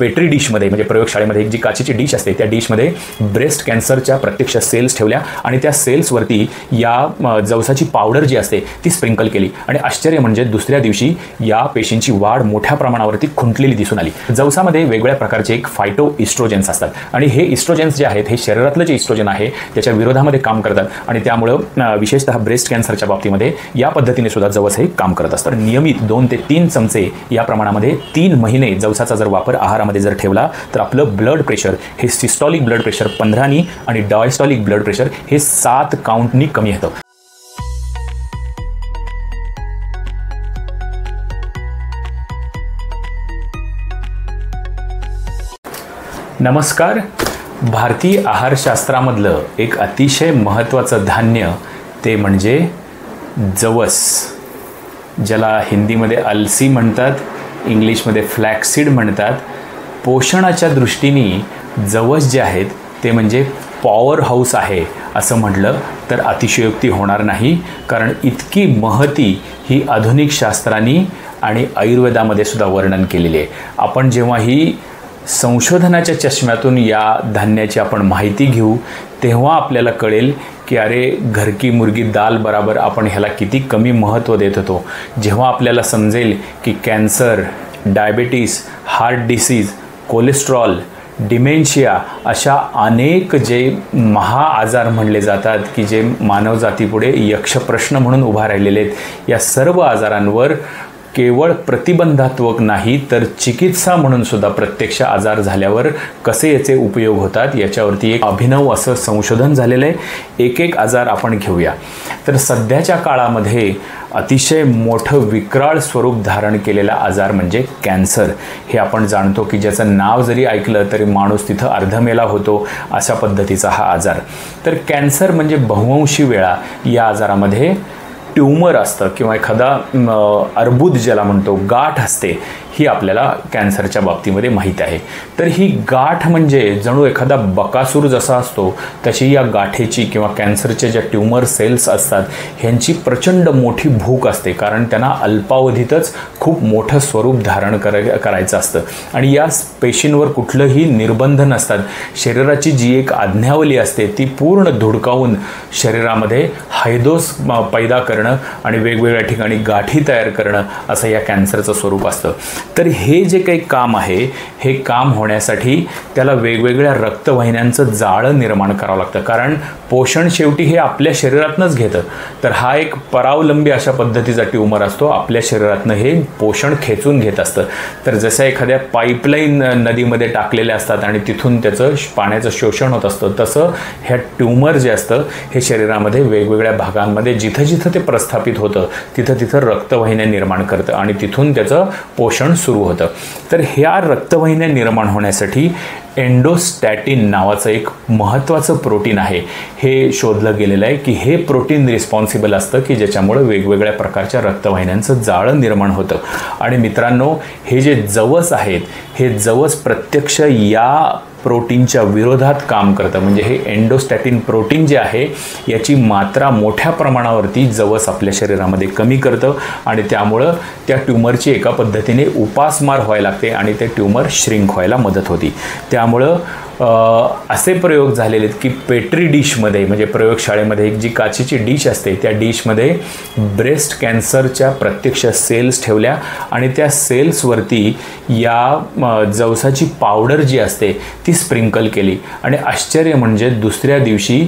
Petri डिशमध्ये म्हणजे प्रयोगशाळेमध्ये एक जी काचेची डिश असते त्या डिशमध्ये ब्रेस्ट कॅन्सरच्या प्रत्यक्ष सेल्स ठेवल्या आणि त्या सेल्सवरती या जवसाची पावडर जी असते ती स्प्रिंकल केली आणि आश्चर्य म्हणजे दुसऱ्या दिवशी या पेशींची वाढ मोठ्या प्रमाणावरती खुंटलेली दिसून आली। जवसामध्ये वेगवेगळ्या प्रकारचे एक फायटो इस्ट्रोजेन्स असतात आणि हे इस्ट्रोजेन्स जे आहेत हे शरीरातलं जे इस्ट्रोजन आहे त्याच्या विरोधामध्ये काम करतात आणि त्यामुळं विशेषतः ब्रेस्ट कॅन्सरच्या बाबतीमध्ये या पद्धतीने सुद्धा जवस हे काम करत असतं। नियमित 2 ते 3 चमचे या प्रमाणामध्ये 3 महिने जवसाचा जर वापर आहारामध्ये जर ठेवला तर आपलं ब्लड प्रेशर हे सिस्टॉलिक ब्लड प्रेशर 15नी आणि डायस्टॉलिक ब्लड प्रेशर हे 7 काउंटनी कमी होतं। नमस्कार। भारतीय आहारशास्त्रामधलं एक अतिशय महत्त्वाचं धान्य ते म्हणजे जवस, ज्याला हिंदीमध्ये अलसी म्हणतात, इंग्लिशमध्ये फ्लॅक्सीड म्हणतात। पोषणाच्या दृष्टीने जवस जे आहेत ते म्हणजे पॉवर हाऊस आहे असं म्हटलं तर अतिशयोक्ती होणार नाही, कारण इतकी महती ही आधुनिक शास्त्रांनी आणि आयुर्वेदामध्ये सुद्धा वर्णन केलेली आहे। आपण जेव्हा ही संशोधनाच्या चष्म्यातून या धान्याची आपण माहिती घेऊ तेव्हा आपल्याला कळेल की अरे घर की मुर्गी दाल बराबर आपण ह्याला किती कमी महत्त्व देत होतो। जेव्हा आपल्याला समजेल की cancer, diabetes, heart disease, cholesterol, dementia अशा अनेक जे महाआजार म्हणले जातात की जे मानवजातीपुढे यक्षप्रश्न म्हणून उभा राहिलेले आहेत, या सर्व आजारांवर केवळ प्रतिबंधात्मक नाही तर चिकित्सा म्हणून सुद्धा प्रत्यक्ष आजार झाल्यावर कसे याचे उपयोग होतात याच्यावरती एक अभिनव असं संशोधन झालेलं आहे। एक आजार आपण घेऊया तर सध्याच्या काळामध्ये अतिशय मोठं विक्राळ स्वरूप धारण केलेला आजार म्हणजे कॅन्सर। हे आपण जाणतो की ज्याचं नाव जरी ऐकलं तरी माणूस तिथं अर्धमेला होतो, अशा पद्धतीचा हा आजार। तर कॅन्सर म्हणजे बहुवंशी वेळा या आजारामध्ये ट्यूमर असतं किंवा एखादा अर्बुद ज्याला म्हणतो, गाठ असते, ही आपल्याला कॅन्सरच्या बाबतीमध्ये माहीत आहे। तर ही गाठ म्हणजे जणू एखादा बकासूर जसा असतो तशी या गाठेची किंवा कॅन्सरच्या ज्या ट्यूमर सेल्स असतात ह्यांची प्रचंड मोठी भूक असते, कारण त्यांना अल्पावधीतच खूप मोठं स्वरूप धारण करायचं असतं आणि या पेशींवर कुठलंही निर्बंध नसतात। शरीराची जी एक आज्ञावली असते ती पूर्ण धुडकावून शरीरामध्ये हैदोस पैदा करणं आणि वेगवेगळ्या ठिकाणी गाठी तयार करणं असं या कॅन्सरचं स्वरूप असतं। तर हे जे काही काम आहे हे काम होण्यासाठी त्याला वेगवेगळ्या रक्तवाहिन्यांचं जाळं निर्माण करावं लागतं, कारण पोषण शेवटी हे आपल्या शरीरातनंच घेतं। तर हा एक परावलंबी अशा पद्धतीचा ट्यूमर असतो, आपल्या शरीरातनं हे पोषण खेचून घेत असतं। तर जसं एखाद्या पाईपलाईन नदीमध्ये टाकलेल्या असतात आणि तिथून त्याचं पाण्याचं शोषण होत असतं, तसं ह्या ट्यूमर जे असतं हे शरीरामध्ये वेगवेगळ्या भागांमध्ये जिथं जिथं ते प्रस्थापित होतं तिथं तिथं रक्तवाहिन्या निर्माण करतं आणि तिथून त्याचं पोषण सुरू होतं। तर ह्या रक्तवाहिन्या निर्माण होण्यासाठी एंडोस्टॅटिन नावाचं एक महत्त्वाचं प्रोटीन आहे, हे शोधलं गेलेलं आहे की हे प्रोटीन रिस्पॉन्सिबल असतं की ज्याच्यामुळे वेगवेगळ्या प्रकारच्या रक्तवाहिन्यांचं जाळं निर्माण होतं। आणि मित्रांनो, हे जे जवस आहेत हे जवस प्रत्यक्ष या प्रोटीनच्या विरोधात काम करतं। म्हणजे हे एंडोस्टॅटिन प्रोटीन जे आहे याची मात्रा मोठ्या प्रमाणावरती जवस आपल्या शरीरामध्ये कमी करतं आणि त्यामुळं त्या ट्यूमरची एका पद्धतीने उपासमार व्हायला लागते आणि ते ट्यूमर श्रिंक व्हायला मदत होती। त्यामुळं असे प्रयोग झालेले आहेत की पेट्री डिशमध्ये म्हणजे प्रयोगशाळेमध्ये एक जी काचेची डिश असते त्या डिशमध्ये ब्रेस्ट कॅन्सरच्या प्रत्यक्ष सेल्स ठेवल्या आणि त्या सेल्सवरती या जवसाची पावडर जी असते ती स्प्रिंकल केली आणि आश्चर्य म्हणजे दुसऱ्या दिवशी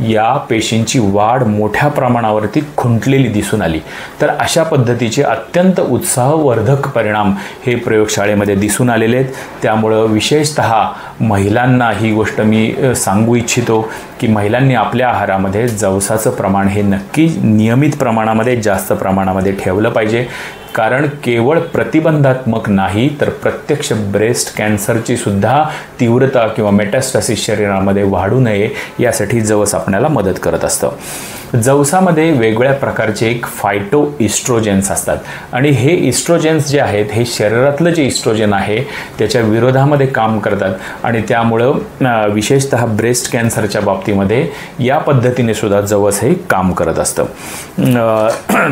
या पेशींची वाढ मोठ्या प्रमाणावरती खुंटलेली दिसून आली। तर अशा पद्धतीचे अत्यंत उत्साहवर्धक परिणाम हे प्रयोगशाळेमध्ये दिसून आलेले आहेत। त्यामुळं विशेषतः महिलांना ही गोष्ट मी सांगू इच्छितो की महिलांनी आपल्या आहारामध्ये जवसाचं प्रमाण हे नक्की नियमित प्रमाणामध्ये जास्त प्रमाणामध्ये ठेवलं पाहिजे, कारण केवळ प्रतिबंधात्मक नाही तर प्रत्यक्ष ब्रेस्ट कॅन्सरची सुद्धा तीव्रता किंवा मेटास्टासिस शरीरामध्ये वाढू नये यासाठी जवस आपल्याला मदत करत असतं। जवसामध्ये वेगवेगळ्या प्रकारचे एक फायटो इस्ट्रोजेन्स असतात आणि हे इस्ट्रोजेन्स जे आहेत हे शरीरातलं जे इस्ट्रोजन आहे त्याच्या विरोधामध्ये काम करतात आणि त्यामुळं विशेषतः ब्रेस्ट कॅन्सरच्या बाबतीमध्ये या पद्धतीने सुद्धा जवस हे काम करत असतं.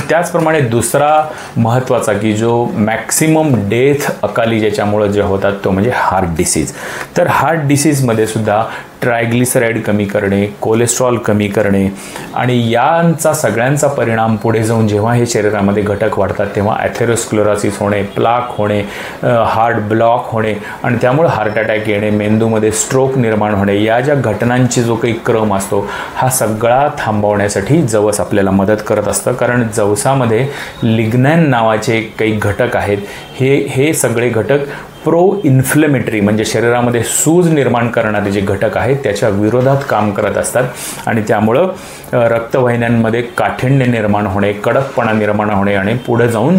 त्याचप्रमाणे दुसरा महत्त्वाचा की जो मॅक्सिमम डेथ अकाली ज्याच्यामुळं जे होतात तो म्हणजे हार्ट डिसीज. तर हार्ट डिसीजमध्ये सुद्धा ट्रायग्लिसराईड कमी करणे, कोलेस्ट्रॉल कमी करणे आणि यांचा सगळ्यांचा परिणाम पुढे जाऊन जेव्हा हे शरीरामध्ये घटक वाढतात तेव्हा ॲथेरोस्क्लेरोसिस होणे, प्लाक होणे, हार्ट ब्लॉक होणे आणि त्यामुळे हार्ट अटॅक येणे, मेंदूमध्ये स्ट्रोक निर्माण होणे, या ज्या घटनांची जो काही क्रम असतो हा सगळा थांबवण्यासाठी जवस आपल्याला मदत करत असतं. कारण जवसामध्ये लिग्नॅन नावाचे काही घटक आहेत. हे सगळे घटक प्रो इन्फ्लेमेटरी म्हणजे शरीरामध्ये सूज निर्माण करणारे जे घटक आहेत त्याच्या विरोधात काम करत असतात आणि त्यामुळं रक्तवाहिन्यांमध्ये काठिण्य निर्माण होणे, कडकपणा निर्माण होणे आणि पुढे जाऊन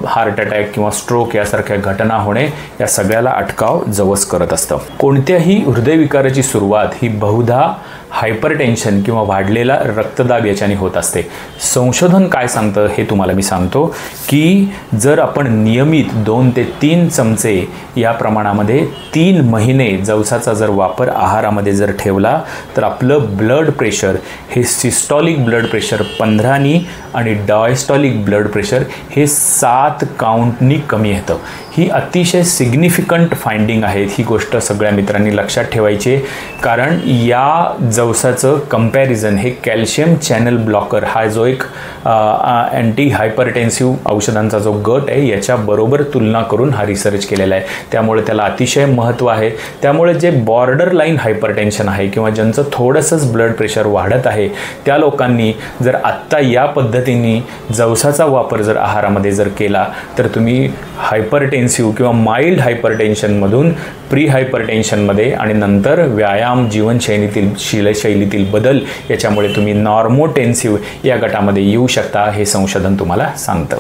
हार्ट अटॅक किंवा स्ट्रोक यासारख्या घटना होणे या सगळ्याला अटकाव जवस करत असतं. कोणत्याही हृदयविकाराची सुरुवात ही बहुधा हायपरटेन्शन किंवा वाढलेला रक्तदाब याच्याने होत असते. संशोधन काय सांगतं हे तुम्हाला मी सांगतो की जर आपण नियमित 2 ते 3 चमचे या प्रमाणामध्ये 3 महिने जवसाचा जर वापर आहारामध्ये जर ठेवला तर आपलं ब्लड प्रेशर हे सिस्टॉलिक ब्लड प्रेशर 15नी आणि डायस्टॉलिक ब्लड प्रेशर हे 7 काउंटनी कमी येतं. ही अतिशय सिग्निफिकंट फाइंडिंग आहे. ही गोष्ट सगळ्या मित्रांनी लक्षात ठेवायची कारण या जवसाचं कंपॅरिझन हे कॅल्शियम चॅनल ब्लॉकर हा जो एक अँटी हायपरटेन्सिव्ह औषधांचा जो गट आहे याच्याबरोबर तुलना करून हा रिसर्च केलेला आहे. त्यामुळे त्याला अतिशय महत्त्व आहे. त्यामुळे जे बॉर्डर लाईन हायपरटेन्शन आहे किंवा ज्यांचं थोडंसंच ब्लड प्रेशर वाढत आहे त्या लोकांनी जर आत्ता या पद्धतीने जवसाचा वापर जर आहारामध्ये जर केला तर तुम्ही हायपरटेन्सिव्ह किंवा माइल्ड हायपरटेन्शनमधून प्री हायपरटेन्शनमध्ये आणि नंतर व्यायाम जीवनशैलीतील बदल याच्यामुळे तुम्ही नॉर्मोटेन्सिव्ह या गटामध्ये येऊ शकता हे संशोधन तुम्हाला सांगतं.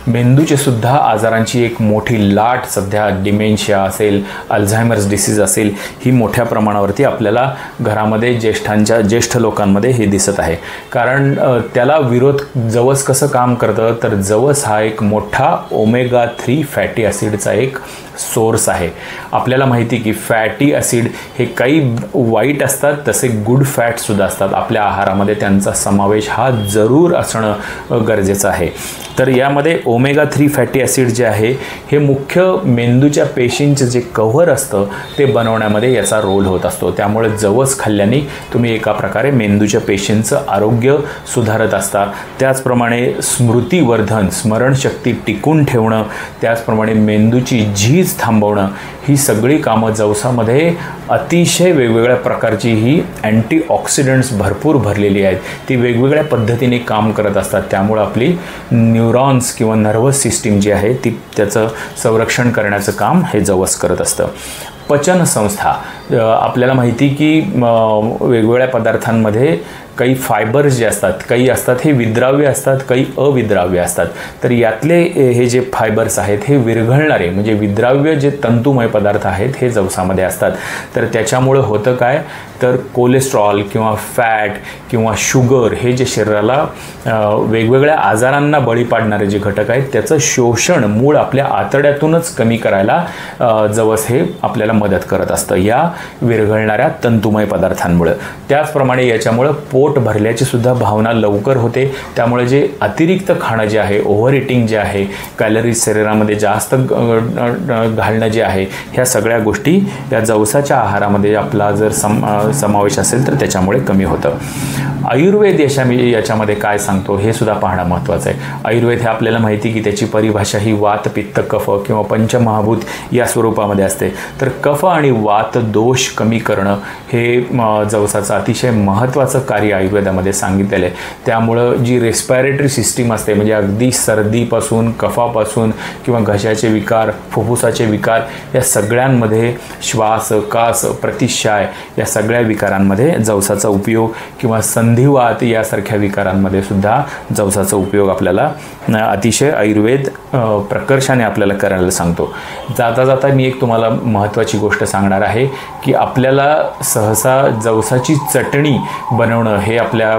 मेंदूचे सुद्धा आजारांची एक मोठी लाट सध्या डिमेन्शिया असेल, अल्झायमर्स डिसीज असेल ही मोठ्या प्रमाणावरती आपल्याला घरामध्ये ज्येष्ठ लोकांमध्ये हे दिसत आहे. कारण त्याला विरोध जवस कसं काम करतं तर जवस हा एक मोठा ओमेगा 3 फॅटी ॲसिडचा एक सोर्स आहे. आपल्याला माहिती की फॅटी ॲसिड हे काही वाईट असतात तसे गुड फॅटसुद्धा असतात. आपल्या आहारामध्ये त्यांचा समावेश हा जरूर असणं गरजेचं आहे. तर यामध्ये ओमेगा 3 फॅटी ॲसिड जे आहे हे मुख्य मेंदूच्या पेशींचं जे कव्हर असतं ते बनवण्यामध्ये याचा रोल होत असतो. त्यामुळे जवस खाल्ल्याने तुम्ही एका प्रकारे मेंदूच्या पेशींचं आरोग्य सुधारत असता. त्याचप्रमाणे स्मृतिवर्धन, स्मरणशक्ती टिकून ठेवणं, त्याचप्रमाणे मेंदूची झीज थांबवणं ही सगळी कामं जवसामध्ये अतिशय वेगवेगळ्या प्रकारची ही अँटीऑक्सिडंट्स भरपूर भरलेली आहेत. ती वेगवेगळ्या पद्धतीने काम करत असतात. त्यामुळे आपली न्यूरॉन्स किंवा नर्वस सिस्टीम जी आहे ती त्याचं संरक्षण करण्याचं काम हे जवस करत असतं. पचन संस्था आपल्याला माहिती की वेगवेगळ्या पदार्थांमध्ये काही फायबर्स जे असतात, काही असतात हे विद्राव्य असतात, काही अविद्राव्य असतात. तर यातले हे जे फायबर्स आहेत हे विरघळणारे म्हणजे विद्राव्य जे तंतुमय पदार्थ आहेत हे जवसामध्ये असतात. तर त्याच्यामुळं होतं काय तर कोलेस्ट्रॉल किंवा फॅट किंवा शुगर हे जे शरीराला वेगवेगळ्या आजारांना बळी पाडणारे जे घटक आहेत त्याचं शोषण मूळ आपल्या आतड्यातूनच कमी करायला जवस हे आपल्याला मदत करत असतं या विरघळणाऱ्या तंतुमय पदार्थांमुळे. त्याचप्रमाणे याच्यामुळं पोट भरल्याची सुद्धा भावना लवकर होते. त्यामुळे जे अतिरिक्त खाणं जे आहे, ओव्हर इटिंग जे आहे, कॅलरीज शरीरामध्ये जास्त घालणं जे आहे, ह्या सगळ्या गोष्टी या जवसाच्या आहारामध्ये आपला जर समावेश असेल तर त्याच्यामुळे कमी होतं. आयुर्वेद याच्यामध्ये काय सांगतो हे सुद्धा पाहणं महत्त्वाचं आहे. आयुर्वेद हे आपल्याला माहिती की त्याची परिभाषा ही वात, पित्त, कफ किंवा पंचमहाभूत या स्वरूपामध्ये असते. तर कफ आणि वात दोष कमी करणं हे जवसाचं अतिशय महत्त्वाचं कार्य आयुर्वेदामध्ये सांगितलेलं आहे. त्यामुळं जी रेस्पिरेटरी सिस्टीम असते म्हणजे अगदी सर्दीपासून, कफापासून किंवा घशाचे विकार, फुफ्फुसाचे विकार या सगळ्यांमध्ये श्वास, कास, प्रतिशाय या सगळ्या विकारांमध्ये जवसाचा उपयोग किंवा संधी संधिवात यासारख्या विकारांमध्ये सुद्धा जवसाचा उपयोग आपल्याला अतिशय आयुर्वेद प्रकर्षाने आपल्याला करायला सांगतो. जाता जाता मी एक तुम्हाला महत्त्वाची गोष्ट सांगणार आहे की आपल्याला सहसा जवसाची चटणी बनवणं हे आपल्या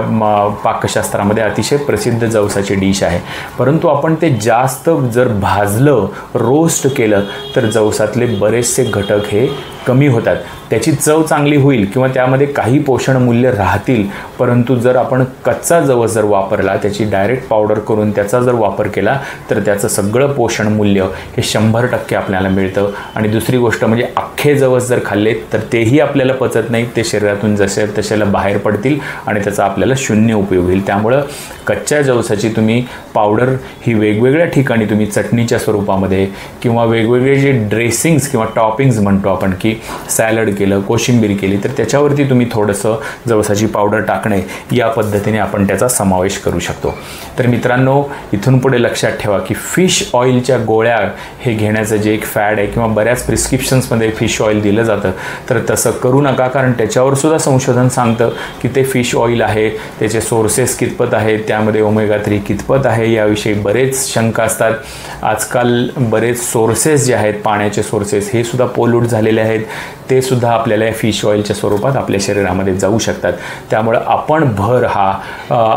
पाकशास्त्रामध्ये अतिशय प्रसिद्ध जवसाची डिश आहे. परंतु आपण ते जास्त जर भाजलं, रोस्ट केलं तर जवसातले बरेचसे घटक हे कमी होतात. त्याची चव चांगली होईल किंवा त्यामध्ये काही पोषण मूल्य राहतील, परंतु जर आपण कच्चा जवस जर वापरला, त्याची डायरेक्ट पावडर करून त्याचा जर वापर केला तर त्याचं सगळं पोषण मूल्य हे 100% आपल्याला मिळतं. आणि दुसरी गोष्ट म्हणजे अख्खे जवस जर खाल्ले तर तेही आपल्याला पचत नाहीत, ते शरीरातून जसे तशाला बाहेर पडतील आणि त्याचा आपल्याला शून्य उपयोग होईल. त्यामुळं कच्च्या जवसाची तुम्ही पावडर ही वेगवेगळ्या ठिकाणी तुम्ही चटणीच्या स्वरूपामध्ये किंवा वेगवेगळे जे ड्रेसिंग्स किंवा टॉपिंग्स म्हणतो आपण की सॅलड केलं, कोशिंबीर केली तर त्याच्यावरती तुम्ही थोडंसं जवसाची पावडर टाकणे या पद्धतीने आपण त्याचा समावेश करू शकतो. तर मित्रांनो, इथून पुढे लक्षात ठेवा की फिश ऑइलच्या गोळ्या हे घेण्याचं जे एक फॅड आहे किंवा बऱ्याच प्रिस्क्रिप्शन्समध्ये फिश ऑइल दिलं जातं, तर तसं करू नका. कारण त्याच्यावर सुद्धा संशोधन सांगतं की ते फिश ऑइल आहे, त्याचे सोर्सेस कितपत आहेत, त्यामध्ये ओमेगा 3 कितपत आहे याविषयी बरेच शंका असतात. आजकाल बरेच सोर्सेस जे आहेत, पाण्याचे सोर्सेस हे सुद्धा पोल्यूट झालेले आहेत, ते सुद्धा आपल्याला फिश ऑइलच्या स्वरूपात आपल्या शरीरामध्ये जाऊ शकतात. त्यामुळं आपण भर हा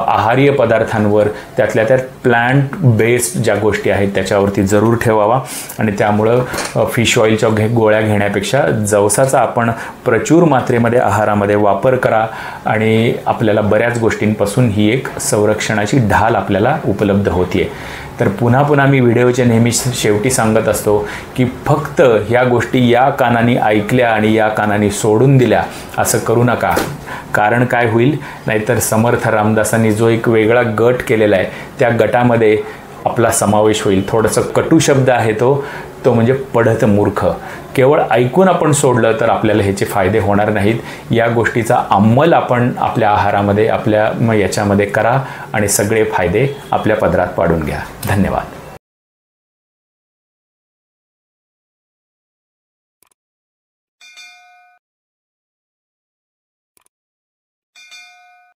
आहारीय पदार्थांवर, त्यातल्या त्यात प्लांट बेस्ड ज्या गोष्टी आहेत त्याच्यावरती जरूर ठेवावा. आणि त्यामुळं फिश ऑइलच्या गोळ्या घेण्यापेक्षा जवसाचा आपण प्रचूर मात्रेमध्ये आहारामध्ये वापर करा आणि आपल्याला बऱ्याच गोष्टींपासून ही एक संरक्षणाची ढाल आपल्याला उपलब्ध होते. तर पुन्हा पुन्हा मी व्हिडिओच्या नेहमी शेवटी सांगत असतो की फक्त ह्या गोष्टी या कानाने ऐकल्या आणि या कानाने सोडून दिल्या असं करू नका. कारण काय होईल, नाहीतर समर्थ रामदासांनी जो एक वेगळा गट केलेला आहे त्या गटामध्ये आपला समावेश होईल. थोडंसं कटू शब्द आहे तो म्हणजे पढत मूर्ख. केवळ ऐकून आपण सोडलं तर आपल्याला ह्याचे फायदे होणार नाहीत. या गोष्टीचा अंमल आपण आपल्या आहारामध्ये, आपल्या याच्यामध्ये करा आणि सगळे फायदे आपल्या पदरात पाडून घ्या. धन्यवाद.